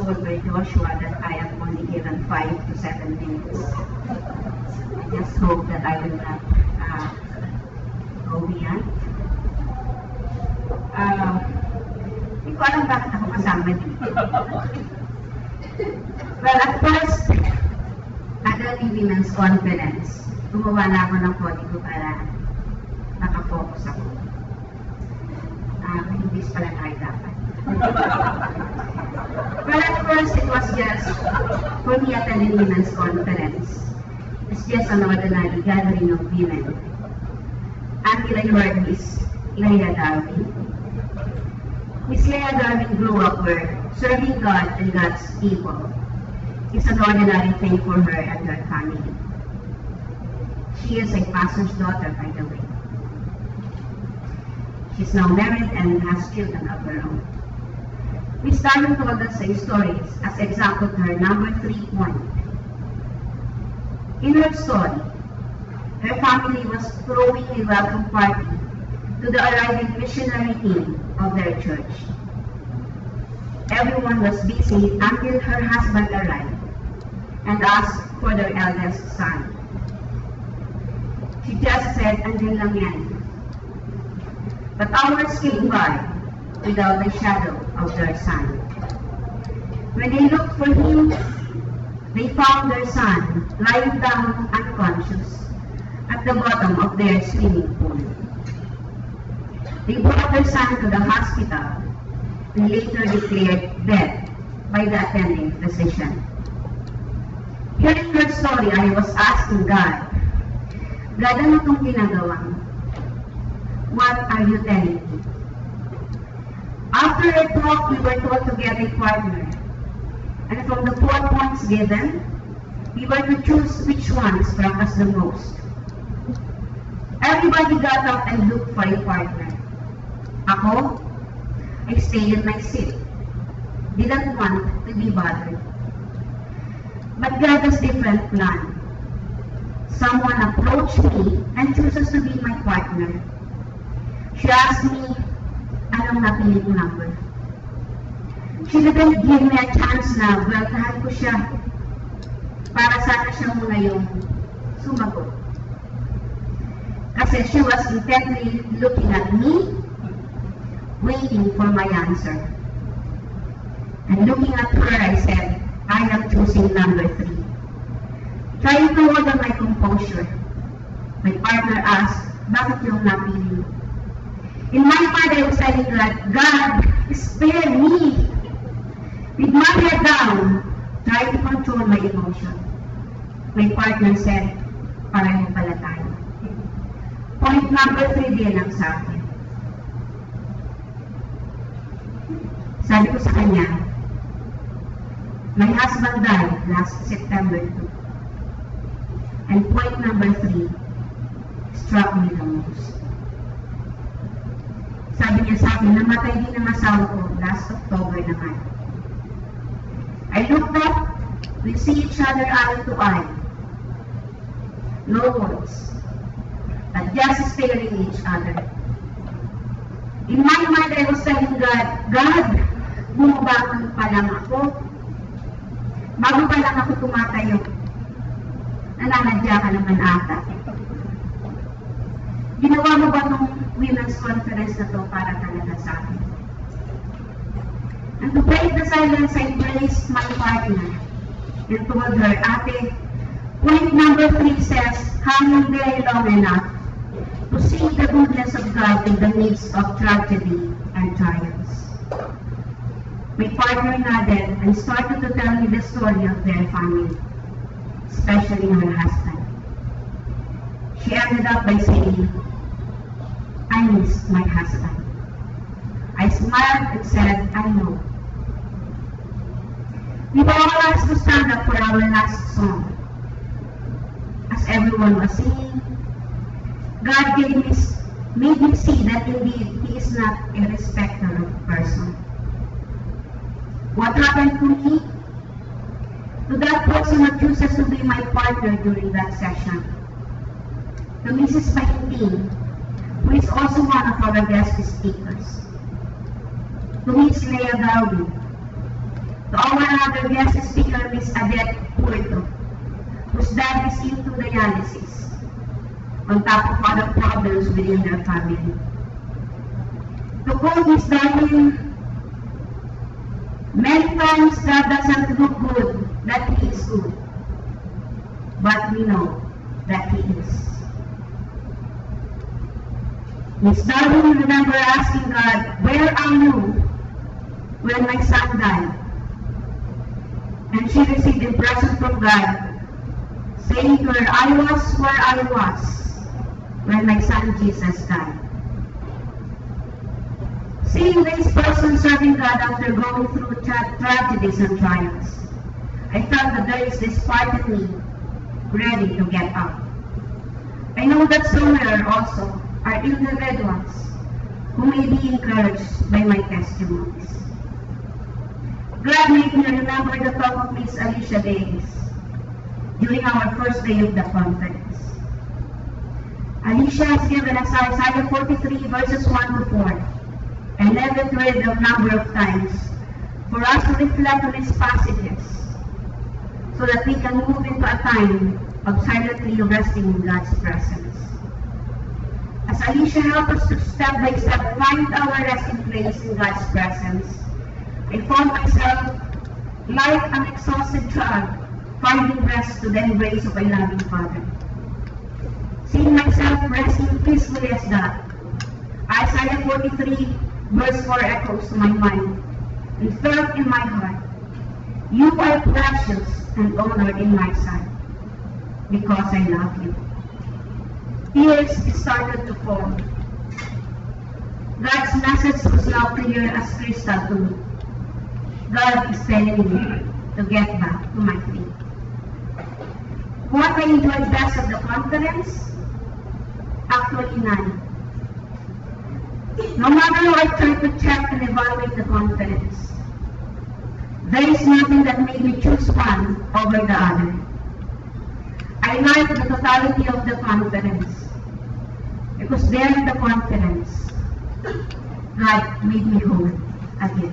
told by Joshua that I am only given 5 to 7 minutes. I just hope that I will not go beyond. Hindi ko alam bakit ako kasama dito. Well, at first, at the Women's Conference, gumawa na ako ng kodigo para nakafocus ako. Hindi pala tayo dapat. Well, at first, it was just for me at the Women's Conference. It's just an ordinary gathering of women. Until I heard Miss Leah Darwin. Miss Leah Darwin grew up where serving God and God's people is an ordinary thing for her and her family. She is a pastor's daughter, by the way. She's now married and has children of her own. Miss Darwin told us a story as example to her number 3 point. In her story, her family was throwing a welcome party to the arriving missionary team of their church. Everyone was busy until her husband arrived and asked for their eldest son. She just said, "Andyan lang yan." But hours came by without a shadow of their son. When they looked for him, they found their son lying down unconscious at the bottom of their swimming pool. They brought their son to the hospital and later declared dead by the attending physician. Hearing her story, I was asking God, "God, ano itong ginagawa? What are you telling me?" After a talk, we were told to get a partner. And from the 4 points given, we were to choose which one struck us the most. Everybody got up and looked for a partner. Ako, I stayed in my seat. Didn't want to be bothered. But God has different plan. Someone approached me and chooses to be my partner. She asked me, anong napili ko number? She didn't give me a chance na welcome ko siya. Para sana siya muna yung sumagot. Kasi she was intently looking at me, waiting for my answer. And looking at her, I said, I am choosing number 3. Trying to hold on my composure, my partner asked, bakit yung napili mo? In my mind, I was telling God, God, spare me. With my head down, trying to control my emotion. My partner said, pareho pala tayo. Point number 3 din ang sa akin. Sabi ko sa kanya, my husband died last September 2. And point number 3 struck me the most. Sabi niya sa akin, namatay din ang asawa ko last October naman. I looked up, we see each other eye to eye. No words, but just staring each other. In my mind, I was telling God, God, bumabakang pa lang ako. Bago pa lang ako tumatayo. Nananadya ka naman ata. Ginawa mo ba itong women's conference na to para talaga sa akin? And to break the silence, I praised my partner and told her, Ate, point number 3 says, hanging there long enough to see the goodness of God in the midst of tragedy and trials. My partner nodded and started to tell me the story of their family, especially her husband. She ended up by saying, I miss my husband. I smiled and said, I know. We were all asked to stand up for our last song. As everyone was singing, God made me see that indeed He is not a respecter of person. What happened to me? To that person who chooses to be my partner during that session. To Mrs. Painting, who is also one of our guest speakers. To Miss Leah Darwin. To To our other guest speaker, Ms. Adette Puerto, whose dad is into dialysis, on top of other problems within their family. To quote Ms. Darlene, many times God doesn't look good that He is good, but we know that He is. Ms. Darlene remember asking God, "Where are you when my son died?" And she received impression from God, saying to her, "I was where I was when my son Jesus died." Seeing this person serving God after going through tragedies and trials, I felt that there is this part of me ready to get up. I know that somewhere also are individuals who may be encouraged by my testimonies. God made me remember the talk of Miss Alicia Davis during our first day of the conference. Alicia has given us Isaiah 43 verses 1 to 4, and I've read a number of times for us to reflect on these passages so that we can move into a time of silently resting in God's presence. As Alicia helped us to step by step find our resting place in God's presence, I found myself like an exhausted child finding rest to the embrace of a loving Father. Seeing myself resting peacefully as that, Isaiah 43 verse 4 echoes to my mind and felt in my heart, "You are precious and honored in my sight because I love you." Tears started to fall. God's message was now clear as crystal to me. God is telling me to get back to my feet. What I enjoyed best of the conference? Actually none. No matter how I tried to check and evaluate the conference, there is nothing that made me choose one over the other. I liked the totality of the conference because there in the conference, God made me whole again.